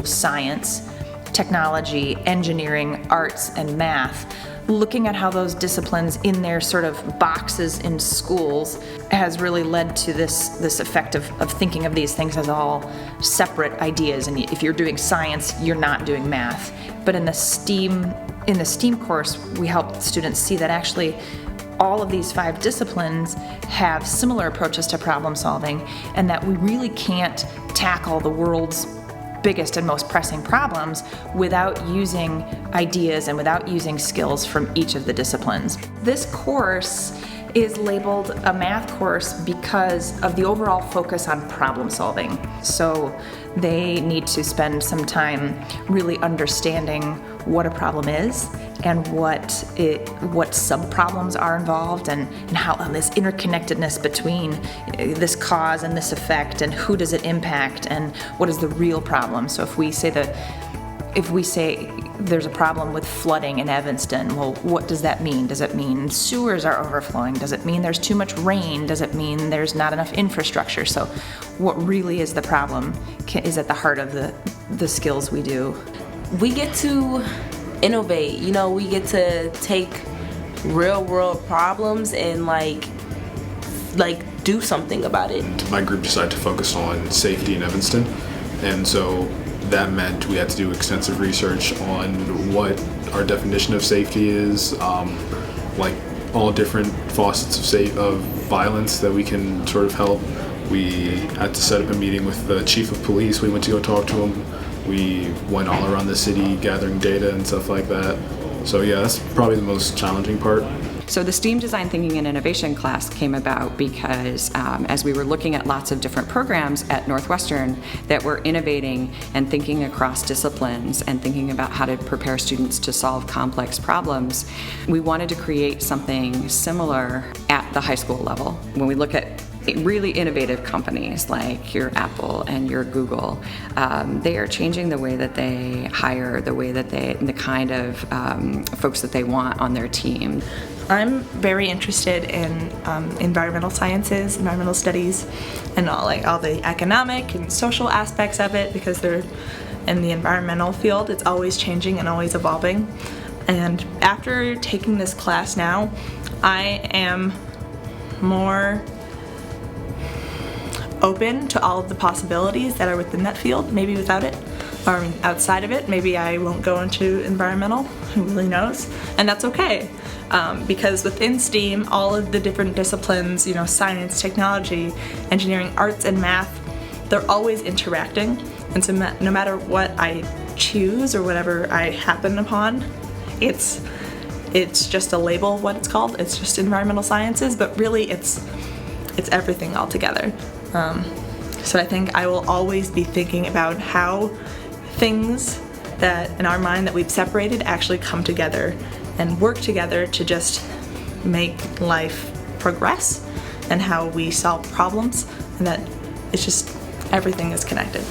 science, technology, engineering, arts, and math, looking at how those disciplines in their sort of boxes in schools has really led to this effect of thinking of these things as all separate ideas. And if you're doing science, you're not doing math. But in the STEAM course, we help students see that actually all of these 5 disciplines have similar approaches to problem solving, and that we really can't tackle the world's biggest and most pressing problems without using ideas and without using skills from each of the disciplines. This course is labeled a math course because of the overall focus on problem solving. So they need to spend some time really understanding what a problem is and what sub-problems are involved, and how this interconnectedness between this cause and this effect, and who does it impact, and what is the real problem. So if we say there's a problem with flooding in Evanston, well, what does that mean? Does it mean sewers are overflowing? Does it mean there's too much rain? Does it mean there's not enough infrastructure? So what really is the problem is at the heart of the skills we do. We get to innovate, we get to take real world problems and like do something about it. My group decided to focus on safety in Evanston, and so that meant we had to do extensive research on what our definition of safety is, like all different facets of violence that we can sort of help. We had to set up a meeting with the chief of police. We went to go talk to him. We went all around the city gathering data and stuff like that. So yeah, that's probably the most challenging part. So the STEAM Design Thinking and Innovation class came about because as we were looking at lots of different programs at Northwestern that were innovating and thinking across disciplines and thinking about how to prepare students to solve complex problems, we wanted to create something similar at the high school level. When we look at really innovative companies like your Apple and your Google, they are changing the way that they hire, the kind of folks that they want on their team. I'm very interested in environmental sciences, environmental studies, and all the economic and social aspects of it, because they're in the environmental field. It's always changing and always evolving. And after taking this class now, I am more open to all of the possibilities that are within that field. Maybe without it, or outside of it, maybe I won't go into environmental, who really knows, and that's okay. Because within STEAM, all of the different disciplines, science, technology, engineering, arts, and math, they're always interacting, and so no matter what I choose or whatever I happen upon, it's just a label of what it's called. It's just environmental sciences, but really it's everything all together. So I think I will always be thinking about how things that in our mind that we've separated actually come together and work together to just make life progress, and how we solve problems, and that it's just everything is connected.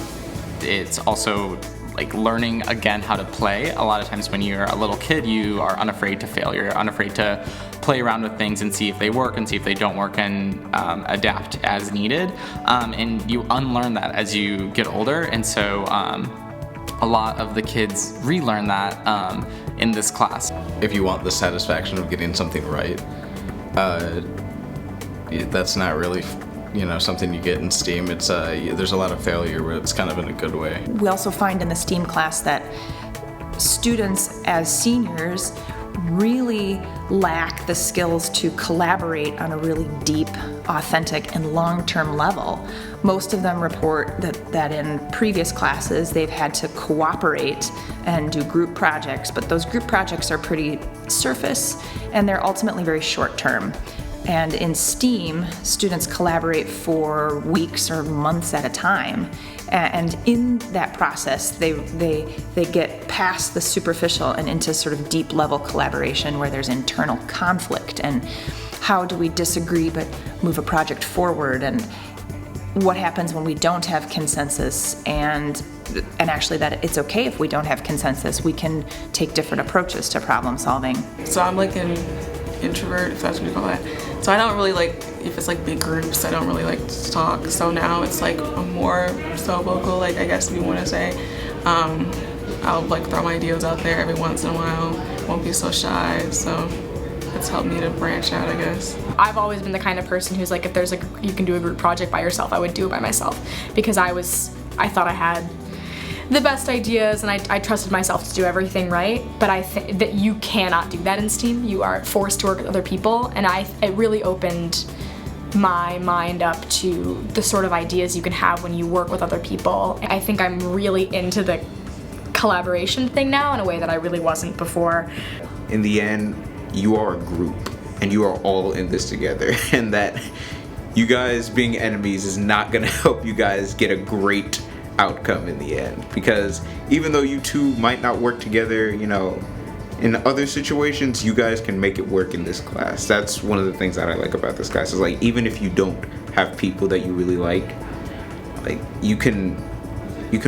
It's also like learning again how to play. A lot of times when you're a little kid, you are unafraid to fail. You're unafraid to play around with things and see if they work and see if they don't work, and adapt as needed. And you unlearn that as you get older. And so a lot of the kids relearn that in this class. If you want the satisfaction of getting something right, that's not really something you get in STEAM. It's there's a lot of failure, but it's kind of in a good way. We also find in the STEAM class that students as seniors really lack the skills to collaborate on a really deep, authentic, and long-term level. Most of them report that in previous classes they've had to cooperate and do group projects, but those group projects are pretty surface and they're ultimately very short-term. And in STEAM, students collaborate for weeks or months at a time. And in that process, they get past the superficial and into sort of deep level collaboration where there's internal conflict, and how do we disagree but move a project forward, and what happens when we don't have consensus, and actually that it's okay if we don't have consensus. We can take different approaches to problem solving. So I'm like an introvert, if that's what you call that. So I don't really like, if it's like big groups, I don't really like to talk. So now it's like I'm more so vocal, like I guess we want to say. I'll like throw my ideas out there every once in a while. Won't be so shy, so it's helped me to branch out, I guess. I've always been the kind of person who's like, if there's you can do a group project by yourself, I would do it by myself, because I thought I had the best ideas and I trusted myself to do everything right. But I think that you cannot do that in STEAM. You are forced to work with other people, and it really opened my mind up to the sort of ideas you can have when you work with other people. I think I'm really into the collaboration thing now in a way that I really wasn't before. In the end, you are a group and you are all in this together, and that you guys being enemies is not going to help you guys get a great outcome in the end, because even though you two might not work together, you know, in other situations, you guys can make it work in this class. That's one of the things that I like about this class, is like, even if you don't have people that you really like you can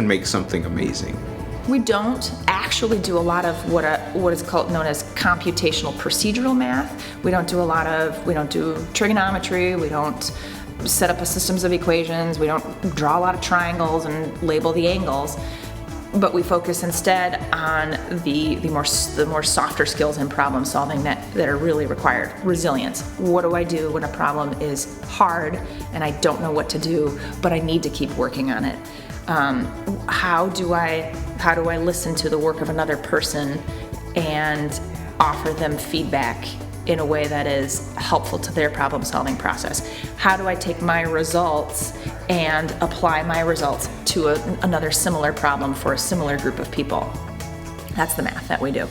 make something amazing. We don't actually do a lot of what is known as computational procedural math. We don't do trigonometry, we don't set up systems of equations, we don't draw a lot of triangles and label the angles, but we focus instead on the more softer skills in problem solving that are really required. Resilience. What do I do when a problem is hard and I don't know what to do, but I need to keep working on it? How do I listen to the work of another person and offer them feedback in a way that is helpful to their problem solving process? How do I take my results and apply my results to another similar problem for a similar group of people? That's the math that we do.